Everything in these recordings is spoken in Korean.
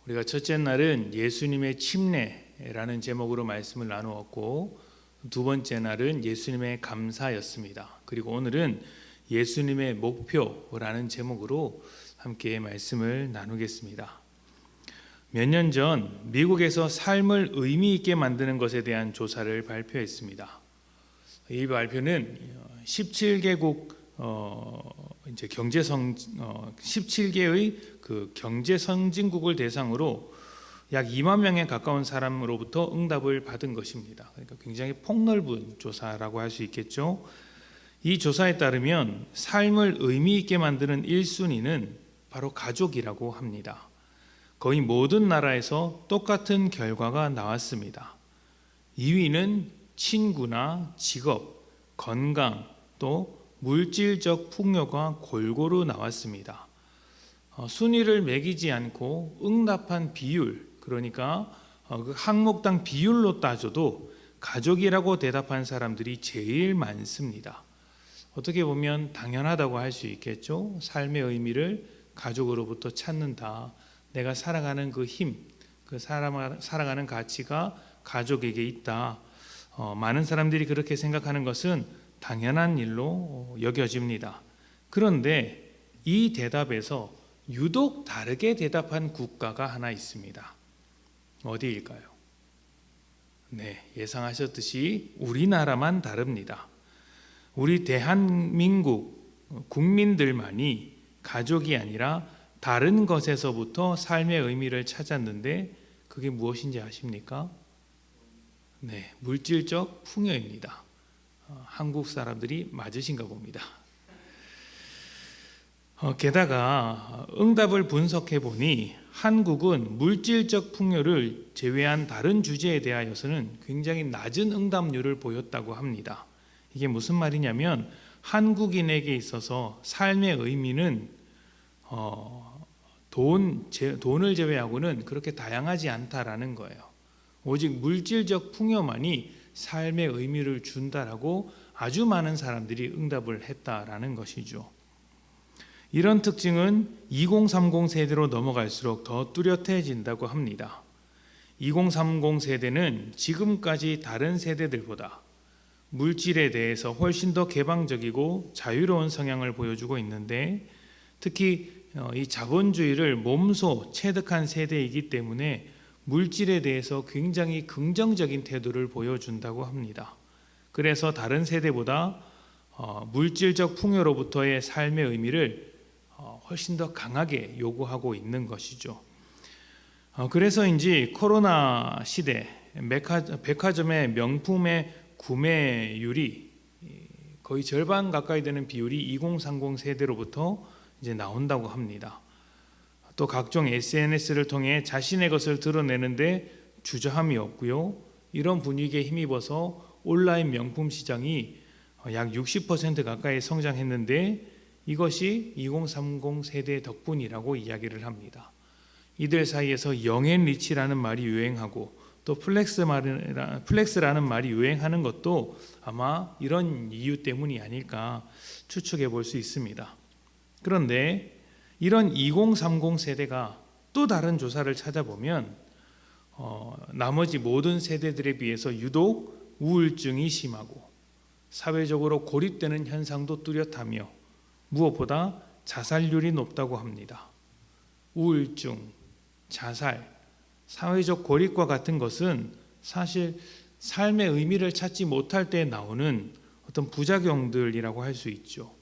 우리가 첫째 날은 예수님의 침례라는 제목으로 말씀을 나누었고, 두 번째 날은 예수님의 감사였습니다. 그리고 오늘은 예수님의 목표라는 제목으로 함께 말씀을 나누겠습니다. 몇 년 전 미국에서 삶을 의미 있게 만드는 것에 대한 조사를 발표했습니다. 이 발표는 17개국 이제 17개의 그 경제 선진국을 대상으로 약 2만 명에 가까운 사람으로부터 응답을 받은 것입니다. 그러니까 굉장히 폭넓은 조사라고 할 수 있겠죠. 이 조사에 따르면 삶을 의미 있게 만드는 1순위는 바로 가족이라고 합니다. 거의 모든 나라에서 똑같은 결과가 나왔습니다. 2위는 친구나 직업, 건강, 또 물질적 풍요가 골고루 나왔습니다. 순위를 매기지 않고 응답한 비율, 그러니까 그 항목당 비율로 따져도 가족이라고 대답한 사람들이 제일 많습니다. 어떻게 보면 당연하다고 할 수 있겠죠. 삶의 의미를 가족으로부터 찾는다. 내가 살아가는 그 힘, 그 살아가는 가치가 가족에게 있다. 많은 사람들이 그렇게 생각하는 것은 당연한 일로 여겨집니다. 그런데 이 대답에서 유독 다르게 대답한 국가가 하나 있습니다. 어디일까요? 네, 예상하셨듯이 우리나라만 다릅니다. 우리 대한민국 국민들만이 가족이 아니라 다른 것에서부터 삶의 의미를 찾았는데 그게 무엇인지 아십니까? 네, 물질적 풍요입니다. 한국 사람들이 맞으신가 봅니다. 게다가 응답을 분석해 보니 한국은 물질적 풍요를 제외한 다른 주제에 대하여서는 굉장히 낮은 응답률을 보였다고 합니다. 이게 무슨 말이냐면 한국인에게 있어서 삶의 의미는 돈을 제외하고는 그렇게 다양하지 않다라는 거예요. 오직 물질적 풍요만이 삶의 의미를 준다라고 아주 많은 사람들이 응답을 했다라는 것이죠. 이런 특징은 2030 세대로 넘어갈수록 더 뚜렷해진다고 합니다. 2030 세대는 지금까지 다른 세대들보다 물질에 대해서 훨씬 더 개방적이고 자유로운 성향을 보여주고 있는데, 특히 이 자본주의를 몸소 체득한 세대이기 때문에 물질에 대해서 굉장히 긍정적인 태도를 보여준다고 합니다. 그래서 다른 세대보다 물질적 풍요로부터의 삶의 의미를 훨씬 더 강하게 요구하고 있는 것이죠. 그래서인지 코로나 시대 백화점의 명품의 구매율이 거의 절반 가까이 되는 비율이 2030 세대로부터 이제 나온다고 합니다. 또 각종 SNS를 통해 자신의 것을 드러내는데 주저함이 없고요. 이런 분위기에 힘입어서 온라인 명품 시장이 약 60% 가까이 성장했는데 이것이 2030 세대 덕분이라고 이야기를 합니다. 이들 사이에서 영앤리치라는 말이 유행하고 또 플렉스라는 말이 유행하는 것도 아마 이런 이유 때문이 아닐까 추측해 볼 수 있습니다. 그런데 이런 2030 세대가 또 다른 조사를 찾아보면 나머지 모든 세대들에 비해서 유독 우울증이 심하고 사회적으로 고립되는 현상도 뚜렷하며 무엇보다 자살률이 높다고 합니다. 우울증, 자살, 사회적 고립과 같은 것은 사실 삶의 의미를 찾지 못할 때 나오는 어떤 부작용들이라고 할 수 있죠.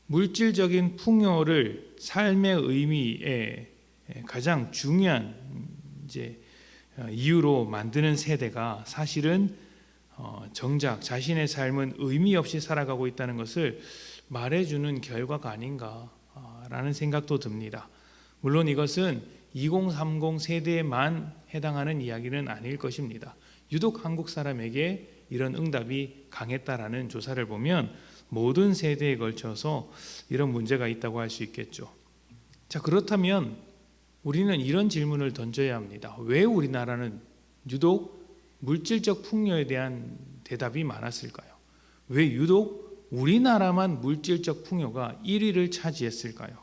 물질적인 풍요를 삶의 의미의 가장 중요한 이유로 만드는 세대가 사실은 정작 자신의 삶은 의미 없이 살아가고 있다는 것을 말해주는 결과가 아닌가라는 생각도 듭니다. 물론 이것은 2030 세대에만 해당하는 이야기는 아닐 것입니다. 유독 한국 사람에게 이런 응답이 강했다라는 조사를 보면 모든 세대에 걸쳐서 이런 문제가 있다고 할 수 있겠죠. 자, 그렇다면 우리는 이런 질문을 던져야 합니다. 왜 우리나라는 유독 물질적 풍요에 대한 대답이 많았을까요? 왜 유독 우리나라만 물질적 풍요가 1위를 차지했을까요?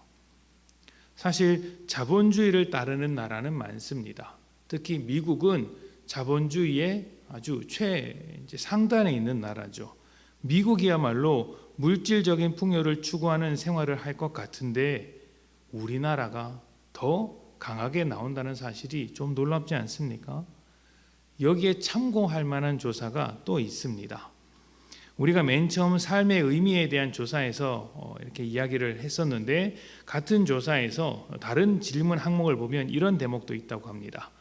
사실 자본주의를 따르는 나라는 많습니다. 특히 미국은 자본주의의 아주 상단에 있는 나라죠. 미국이야말로 물질적인 풍요를 추구하는 생활을 할 것 같은데 우리나라가 더 강하게 나온다는 사실이 좀 놀랍지 않습니까? 여기에 참고할 만한 조사가 또 있습니다. 우리가 맨 처음 삶의 의미에 대한 조사에서 이렇게 이야기를 했었는데 같은 조사에서 다른 질문 항목을 보면 이런 대목도 있다고 합니다.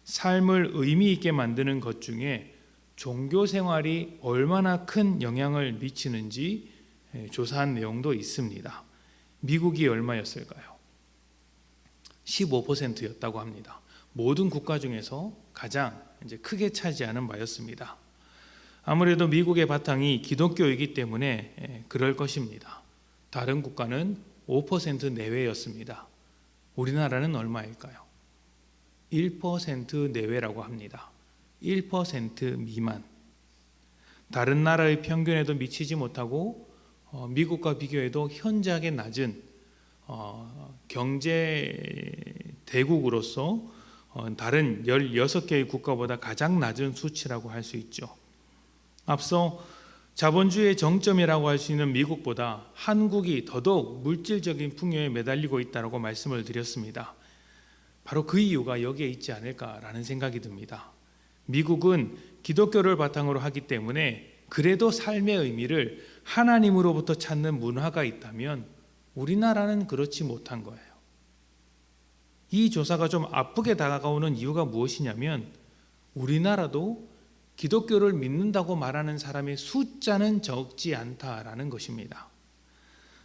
삶을 의미 있게 만드는 것 중에 종교 생활이 얼마나 큰 영향을 미치는지 조사한 내용도 있습니다. 미국이 얼마였을까요? 15%였다고 합니다. 모든 국가 중에서 가장 크게 차지하는 바였습니다. 아무래도 미국의 바탕이 기독교이기 때문에 그럴 것입니다. 다른 국가는 5% 내외였습니다. 우리나라는 얼마일까요? 1% 내외라고 합니다. 1% 미만. 다른 나라의 평균에도 미치지 못하고 미국과 비교해도 현저하게 낮은 경제 대국으로서 다른 16개의 국가보다 가장 낮은 수치라고 할 수 있죠. 앞서 자본주의의 정점이라고 할 수 있는 미국보다 한국이 더더욱 물질적인 풍요에 매달리고 있다고 말씀을 드렸습니다. 바로 그 이유가 여기에 있지 않을까라는 생각이 듭니다. 미국은 기독교를 바탕으로 하기 때문에 그래도 삶의 의미를 하나님으로부터 찾는 문화가 있다면 우리나라는 그렇지 못한 거예요. 이 조사가 좀 아프게 다가오는 이유가 무엇이냐면 우리나라도 기독교를 믿는다고 말하는 사람의 숫자는 적지 않다라는 것입니다.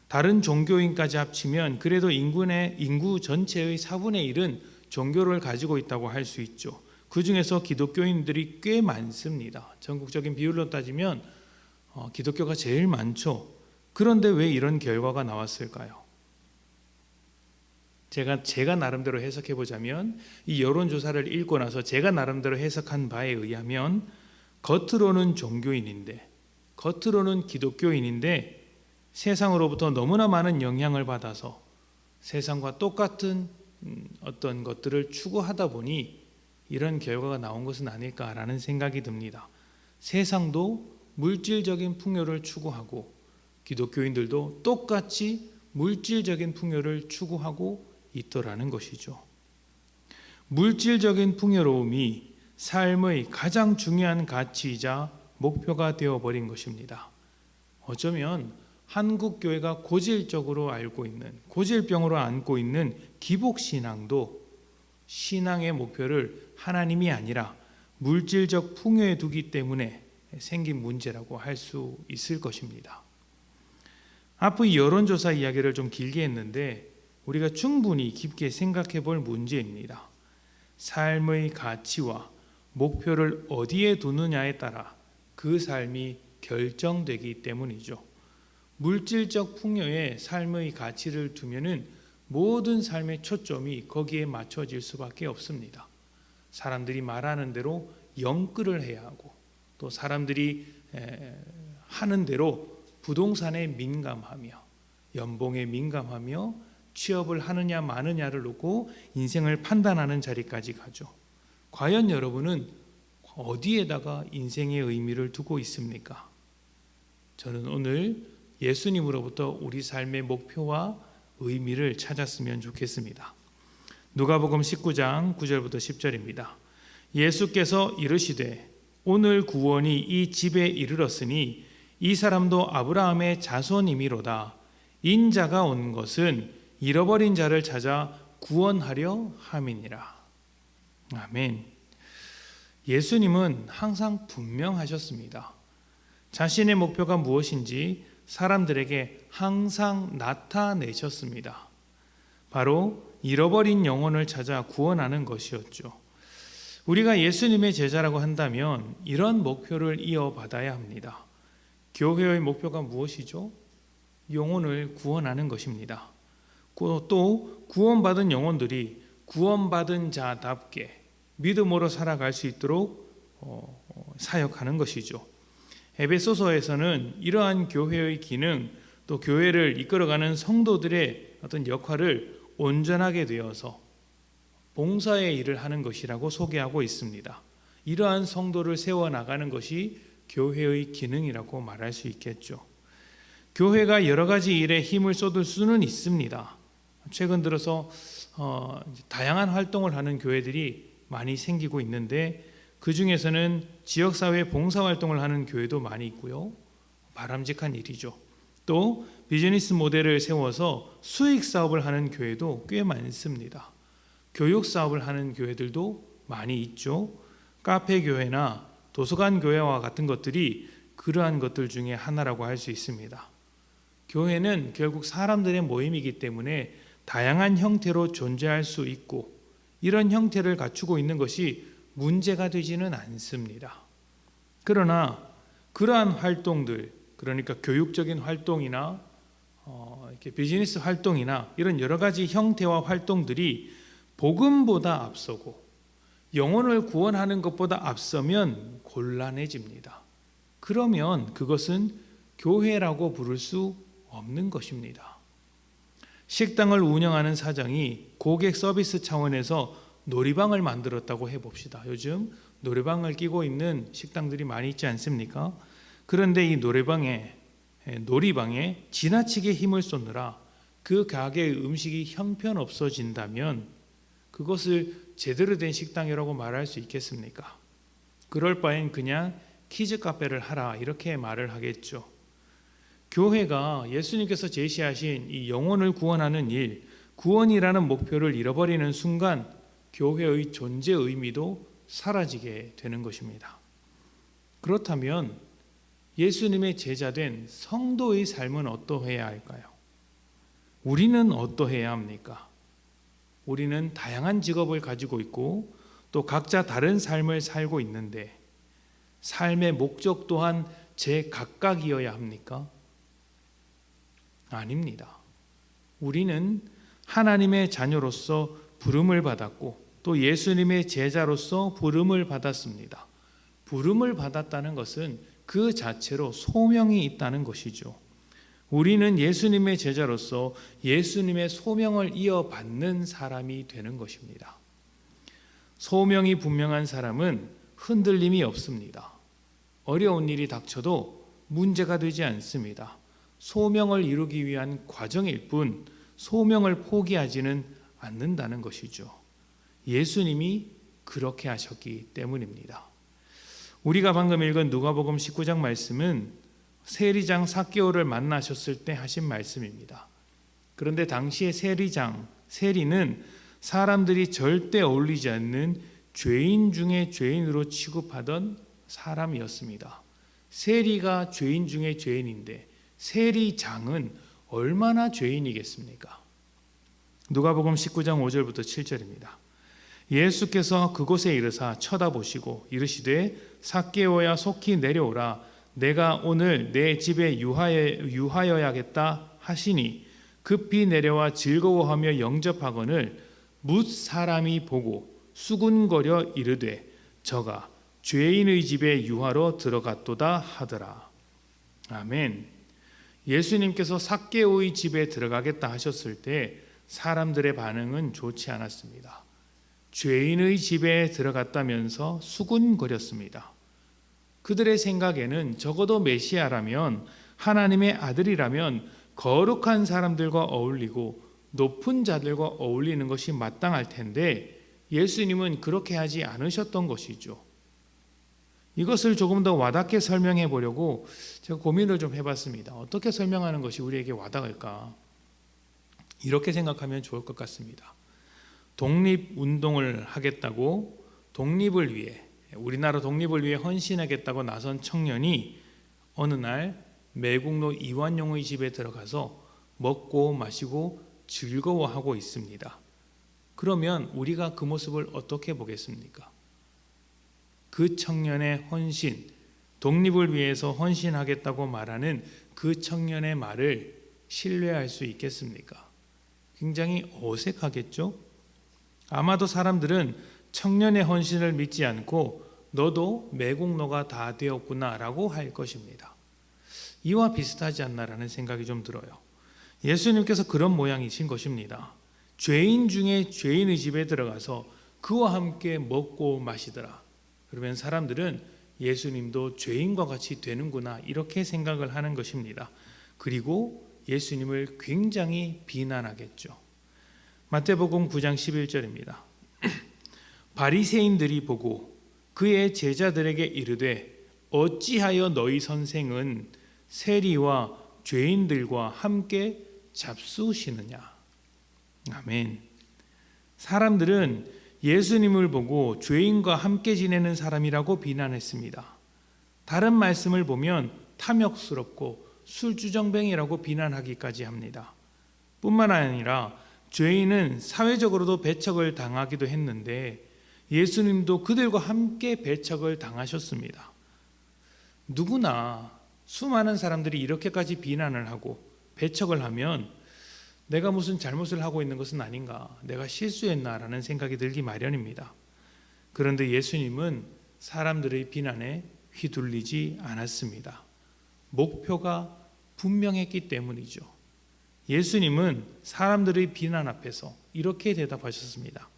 다른 종교인까지 합치면 그래도 인구 전체의 4분의 1은 종교를 가지고 있다고 할 수 있죠. 그 중에서 기독교인들이 꽤 많습니다. 전국적인 비율로 따지면 기독교가 제일 많죠. 그런데 왜 이런 결과가 나왔을까요? 제가 나름대로 해석해 보자면 이 여론조사를 읽고 나서 제가 나름대로 해석한 바에 의하면 겉으로는 종교인인데 겉으로는 기독교인인데 세상으로부터 너무나 많은 영향을 받아서 세상과 똑같은 어떤 것들을 추구하다 보니 이런 결과가 나온 것은 아닐까라는 생각이 듭니다. 세상도 물질적인 풍요를 추구하고 기독교인들도 똑같이 물질적인 풍요를 추구하고 있더라는 것이죠. 물질적인 풍요로움이 삶의 가장 중요한 가치이자 목표가 되어버린 것입니다. 어쩌면 한국 교회가 고질적으로 알고 있는, 고질병으로 안고 있는 기복신앙도 신앙의 목표를 하나님이 아니라 물질적 풍요에 두기 때문에 생긴 문제라고 할 수 있을 것입니다. 앞의 여론조사 이야기를 좀 길게 했는데 우리가 충분히 깊게 생각해 볼 문제입니다. 삶의 가치와 목표를 어디에 두느냐에 따라 그 삶이 결정되기 때문이죠. 물질적 풍요에 삶의 가치를 두면은 모든 삶의 초점이 거기에 맞춰질 수밖에 없습니다. 사람들이 말하는 대로 영끌을 해야 하고 또 사람들이 하는 대로 부동산에 민감하며 연봉에 민감하며 취업을 하느냐 마느냐를 놓고 인생을 판단하는 자리까지 가죠. 과연 여러분은 어디에다가 인생의 의미를 두고 있습니까? 저는 오늘 예수님으로부터 우리 삶의 목표와 의미를 찾았으면 좋겠습니다. 누가복음 19장 9절부터 10절입니다. 예수께서 이르시되 오늘 구원이 이 집에 이르렀으니 이 사람도 아브라함의 자손이미로다. 인자가 온 것은 잃어버린 자를 찾아 구원하려 함이니라. 아멘. 예수님은 항상 분명하셨습니다. 자신의 목표가 무엇인지 사람들에게 항상 나타내셨습니다. 바로 잃어버린 영혼을 찾아 구원하는 것이었죠. 우리가 예수님의 제자라고 한다면 이런 목표를 이어받아야 합니다. 교회의 목표가 무엇이죠? 영혼을 구원하는 것입니다. 또 구원받은 영혼들이 구원받은 자답게 믿음으로 살아갈 수 있도록 사역하는 것이죠. 에베소서에서는 이러한 교회의 기능, 또 교회를 이끌어가는 성도들의 어떤 역할을 온전하게 되어서 봉사의 일을 하는 것이라고 소개하고 있습니다. 이러한 성도를 세워나가는 것이 교회의 기능이라고 말할 수 있겠죠. 교회가 여러 가지 일에 힘을 쏟을 수는 있습니다. 최근 들어서 다양한 활동을 하는 교회들이 많이 생기고 있는데, 그 중에서는 지역사회 봉사활동을 하는 교회도 많이 있고요. 바람직한 일이죠. 또 비즈니스 모델을 세워서 수익 사업을 하는 교회도 꽤 많습니다. 교육 사업을 하는 교회들도 많이 있죠. 카페 교회나 도서관 교회와 같은 것들이 그러한 것들 중에 하나라고 할 수 있습니다. 교회는 결국 사람들의 모임이기 때문에 다양한 형태로 존재할 수 있고, 이런 형태를 갖추고 있는 것이 문제가 되지는 않습니다. 그러나 그러한 활동들, 그러니까 교육적인 활동이나 이렇게 비즈니스 활동이나 이런 여러 가지 형태와 활동들이 복음보다 앞서고 영혼을 구원하는 것보다 앞서면 곤란해집니다. 그러면 그것은 교회라고 부를 수 없는 것입니다. 식당을 운영하는 사장이 고객 서비스 차원에서 놀이방을 만들었다고 해봅시다. 요즘 놀이방을 끼고 있는 식당들이 많이 있지 않습니까? 그런데 이 놀이방에 지나치게 힘을 쏟느라 그 가게의 음식이 형편없어진다면 그것을 제대로 된 식당이라고 말할 수 있겠습니까? 그럴 바엔 그냥 키즈 카페를 하라, 이렇게 말을 하겠죠. 교회가 예수님께서 제시하신 이 영혼을 구원하는 일, 구원이라는 목표를 잃어버리는 순간 교회의 존재 의미도 사라지게 되는 것입니다. 그렇다면 예수님의 제자된 성도의 삶은 어떠해야 할까요? 우리는 어떠해야 합니까? 우리는 다양한 직업을 가지고 있고 또 각자 다른 삶을 살고 있는데 삶의 목적 또한 제각각이어야 합니까? 아닙니다. 우리는 하나님의 자녀로서 부름을 받았고 또 예수님의 제자로서 부름을 받았습니다. 부름을 받았다는 것은 그 자체로 소명이 있다는 것이죠. 우리는 예수님의 제자로서 예수님의 소명을 이어받는 사람이 되는 것입니다. 소명이 분명한 사람은 흔들림이 없습니다. 어려운 일이 닥쳐도 문제가 되지 않습니다. 소명을 이루기 위한 과정일 뿐 소명을 포기하지는 않는다는 것이죠. 예수님이 그렇게 하셨기 때문입니다. 우리가 방금 읽은 누가복음 19장 말씀은 세리장 삭개오를 만나셨을 때 하신 말씀입니다. 그런데 당시의 세리는 사람들이 절대 어울리지 않는 죄인 중에 죄인으로 취급하던 사람이었습니다. 세리가 죄인 중에 죄인인데 세리장은 얼마나 죄인이겠습니까? 누가복음 19장 5절부터 7절입니다. 예수께서 그곳에 이르사 쳐다보시고 이르시되 삭개오야 속히 내려오라, 내가 오늘 내 집에 유하여야겠다 하시니 급히 내려와 즐거워하며 영접하거늘 뭇 사람이 보고 수군거려 이르되 저가 죄인의 집에 유하로 들어갔도다 하더라. 아멘. 예수님께서 삭개오의 집에 들어가겠다 하셨을 때 사람들의 반응은 좋지 않았습니다. 죄인의 집에 들어갔다면서 수군거렸습니다. 그들의 생각에는 적어도 메시아라면, 하나님의 아들이라면 거룩한 사람들과 어울리고 높은 자들과 어울리는 것이 마땅할 텐데 예수님은 그렇게 하지 않으셨던 것이죠. 이것을 조금 더 와닿게 설명해 보려고 제가 고민을 좀 해봤습니다. 어떻게 설명하는 것이 우리에게 와닿을까? 이렇게 생각하면 좋을 것 같습니다. 독립운동을 하겠다고 독립을 위해, 우리나라 독립을 위해 헌신하겠다고 나선 청년이 어느 날 매국노 이완용의 집에 들어가서 먹고 마시고 즐거워하고 있습니다. 그러면 우리가 그 모습을 어떻게 보겠습니까? 그 청년의 헌신, 독립을 위해서 헌신하겠다고 말하는 그 청년의 말을 신뢰할 수 있겠습니까? 굉장히 어색하겠죠? 아마도 사람들은 청년의 헌신을 믿지 않고 너도 매국노가 다 되었구나라고 할 것입니다. 이와 비슷하지 않나라는 생각이 좀 들어요. 예수님께서 그런 모양이신 것입니다. 죄인 중에 죄인의 집에 들어가서 그와 함께 먹고 마시더라. 그러면 사람들은 예수님도 죄인과 같이 되는구나 이렇게 생각을 하는 것입니다. 그리고 예수님을 굉장히 비난하겠죠. 마태복음 9장 11절입니다. 바리새인들이 보고 그의 제자들에게 이르되 어찌하여 너희 선생은 세리와 죄인들과 함께 잡수시느냐. 아멘. 사람들은 예수님을 보고 죄인과 함께 지내는 사람이라고 비난했습니다. 다른 말씀을 보면 탐욕스럽고 술주정뱅이라고 비난하기까지 합니다. 뿐만 아니라 죄인은 사회적으로도 배척을 당하기도 했는데 예수님도 그들과 함께 배척을 당하셨습니다. 누구나 수많은 사람들이 이렇게까지 비난을 하고 배척을 하면 내가 무슨 잘못을 하고 있는 것은 아닌가, 내가 실수했나라는 생각이 들기 마련입니다. 그런데 예수님은 사람들의 비난에 휘둘리지 않았습니다. 목표가 분명했기 때문이죠. 예수님은 사람들의 비난 앞에서 이렇게 대답하셨습니다.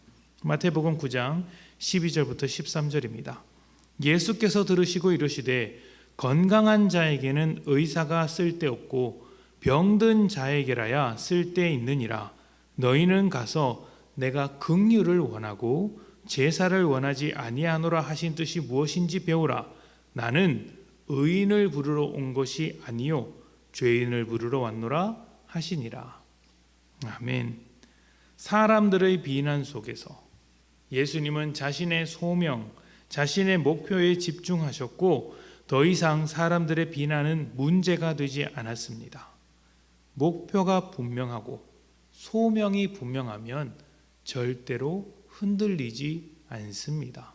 마태복음 9장 12절부터 13절입니다. 예수께서 들으시고 이르시되 건강한 자에게는 의사가 쓸데없고 병든 자에게라야 쓸데있느니라. 너희는 가서 내가 긍휼을 원하고 제사를 원하지 아니하노라 하신 뜻이 무엇인지 배우라. 나는 의인을 부르러 온 것이 아니요 죄인을 부르러 왔노라 하시니라. 아멘. 사람들의 비난 속에서 예수님은 자신의 소명, 자신의 목표에 집중하셨고 더 이상 사람들의 비난은 문제가 되지 않았습니다. 목표가 분명하고 소명이 분명하면 절대로 흔들리지 않습니다.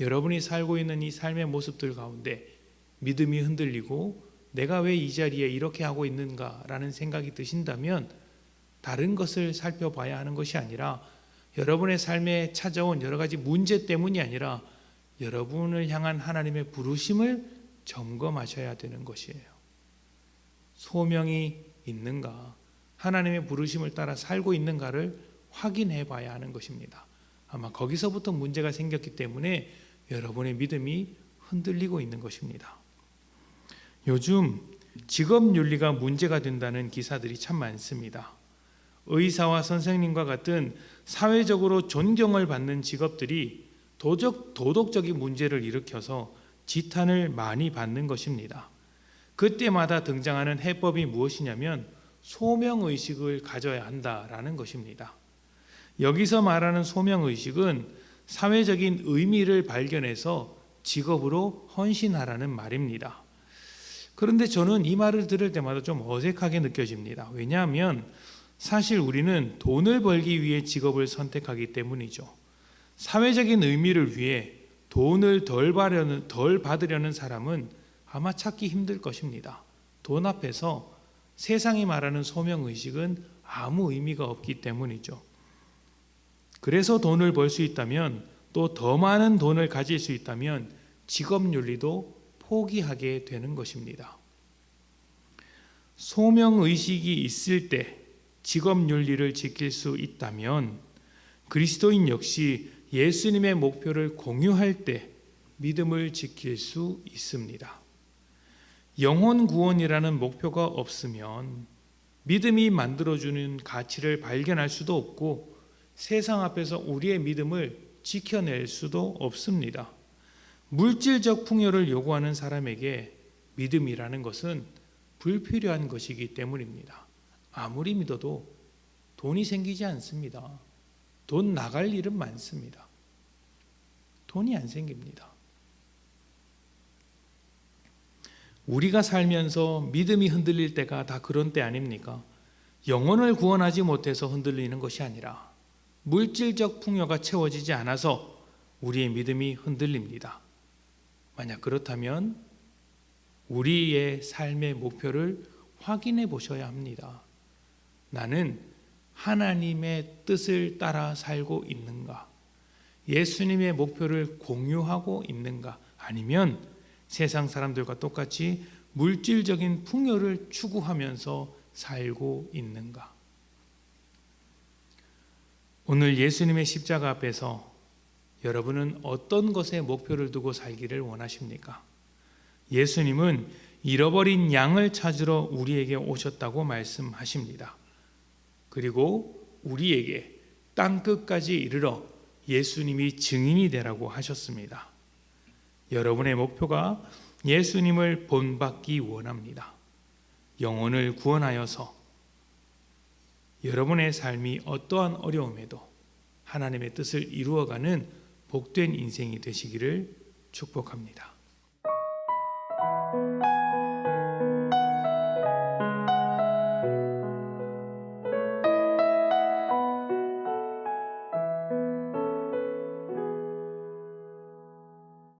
여러분이 살고 있는 이 삶의 모습들 가운데 믿음이 흔들리고 내가 왜 이 자리에 이렇게 하고 있는가라는 생각이 드신다면 다른 것을 살펴봐야 하는 것이 아니라 여러분의 삶에 찾아온 여러 가지 문제 때문이 아니라 여러분을 향한 하나님의 부르심을 점검하셔야 되는 것이에요. 소명이 있는가, 하나님의 부르심을 따라 살고 있는가를 확인해 봐야 하는 것입니다. 아마 거기서부터 문제가 생겼기 때문에 여러분의 믿음이 흔들리고 있는 것입니다. 요즘 직업윤리가 문제가 된다는 기사들이 참 많습니다. 의사와 선생님과 같은 사회적으로 존경을 받는 직업들이 도덕적인 문제를 일으켜서 지탄을 많이 받는 것입니다. 그때마다 등장하는 해법이 무엇이냐면 소명의식을 가져야 한다라는 것입니다. 여기서 말하는 소명의식은 사회적인 의미를 발견해서 직업으로 헌신하라는 말입니다. 그런데 저는 이 말을 들을 때마다 좀 어색하게 느껴집니다. 왜냐하면 사실 우리는 돈을 벌기 위해 직업을 선택하기 때문이죠. 사회적인 의미를 위해 돈을 덜 받으려는 사람은 아마 찾기 힘들 것입니다. 돈 앞에서 세상이 말하는 소명의식은 아무 의미가 없기 때문이죠. 그래서 돈을 벌 수 있다면 또 더 많은 돈을 가질 수 있다면 직업윤리도 포기하게 되는 것입니다. 소명의식이 있을 때 직업윤리를 지킬 수 있다면 그리스도인 역시 예수님의 목표를 공유할 때 믿음을 지킬 수 있습니다. 영혼 구원이라는 목표가 없으면 믿음이 만들어주는 가치를 발견할 수도 없고 세상 앞에서 우리의 믿음을 지켜낼 수도 없습니다. 물질적 풍요를 요구하는 사람에게 믿음이라는 것은 불필요한 것이기 때문입니다. 아무리 믿어도 돈이 생기지 않습니다. 돈 나갈 일은 많습니다. 돈이 안 생깁니다. 우리가 살면서 믿음이 흔들릴 때가 다 그런 때 아닙니까? 영혼을 구원하지 못해서 흔들리는 것이 아니라 물질적 풍요가 채워지지 않아서 우리의 믿음이 흔들립니다. 만약 그렇다면 우리의 삶의 목표를 확인해 보셔야 합니다. 나는 하나님의 뜻을 따라 살고 있는가? 예수님의 목표를 공유하고 있는가? 아니면 세상 사람들과 똑같이 물질적인 풍요를 추구하면서 살고 있는가? 오늘 예수님의 십자가 앞에서 여러분은 어떤 것에 목표를 두고 살기를 원하십니까? 예수님은 잃어버린 양을 찾으러 우리에게 오셨다고 말씀하십니다. 그리고 우리에게 땅끝까지 이르러 예수님이 증인이 되라고 하셨습니다. 여러분의 목표가 예수님을 본받기 원합니다. 영혼을 구원하여서 여러분의 삶이 어떠한 어려움에도 하나님의 뜻을 이루어가는 복된 인생이 되시기를 축복합니다.